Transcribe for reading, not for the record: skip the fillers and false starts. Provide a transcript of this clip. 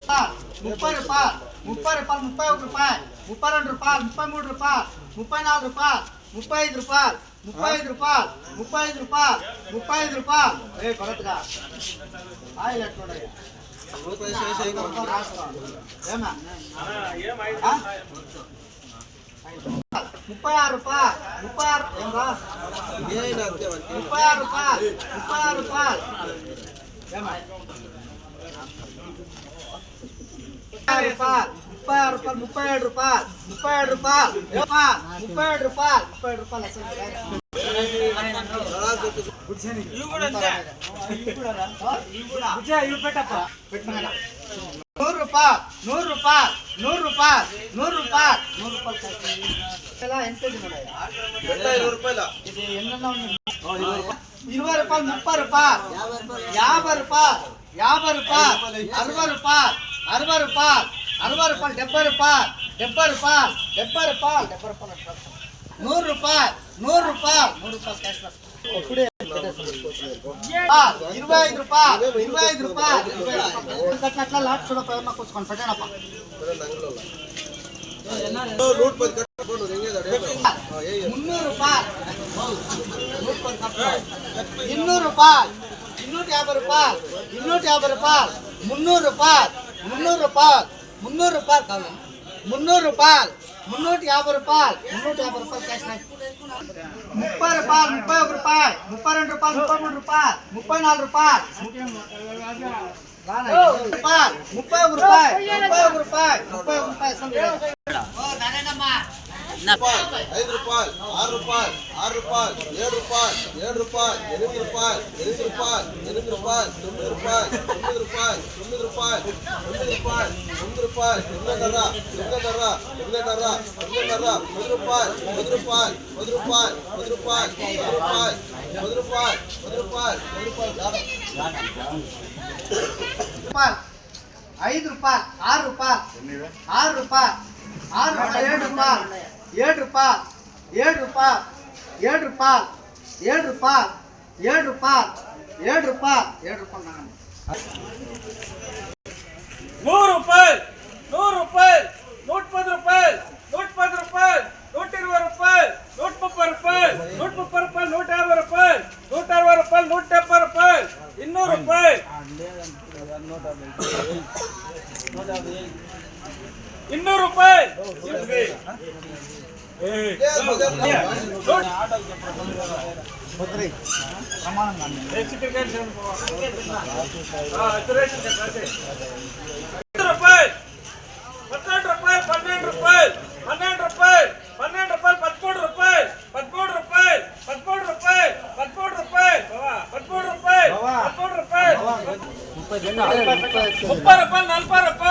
30 రూపాయలు 31 రూపాయలు 32 రూపాయలు 33 రూపాయలు 34 రూపాయలు 35 రూపాయలు 35 రూపాయలు ఏ కొరతగా ఆయిల్ ఎట్లున్నాయి 36 రూపాయలు ఏం రా 36 రూపాయలు 37 కట్టినట్లా లాట్ చూడపోయి మాకు పెట్టానప్ప 300 రూపాయలు 250 రూపాయలు 250 రూపాయలు 300 రూపాయలు 300 రూపాయలు 300 రూపాయలు కావాలి 300 రూపాయలు 350 రూపాయలు 350 రూపాయలు క్యాష్ 30 రూపాయలు 31 రూపాయలు 32 రూపాయలు 33 రూపాయలు 34 రూపాయలు 31 రూపాయలు 5 రూపాయలు 6 రూపాయలు 6 రూపాయలు 7 రూపాయలు 7 రూపాయలు 8 రూపాయలు 8 రూపాయలు 8 రూపాయలు 9 రూపాయలు 9 రూపాయలు 9 రూపాయలు 9 రూపాయలు 9 రూపాయలు 10 రూపాయలు 10 రూపాయలు 10 రూపాయలు 10 రూపాయలు 10 రూపాయలు 10 రూపాయలు 5 రూపాయలు 6 రూపాయలు 6 రూపాయలు 7 రూపాయలు 7 రూపాయలు 7 రూపాయలు 7 రూపాయలు 7 రూపాయలు 7 రూపాయలు 7 రూపాయలు 7 రూపాయలు 100 రూపాయలు 100 రూపాయలు 110 రూపాయలు 110 రూపాయలు 120 రూపాయలు 130 రూపాయలు 130 రూపాయలు 150 రూపాయలు 160 రూపాయలు 170 రూపాయలు 200 రూపాయలు 200 రూపాయలు ₹30 40 రూపాయలు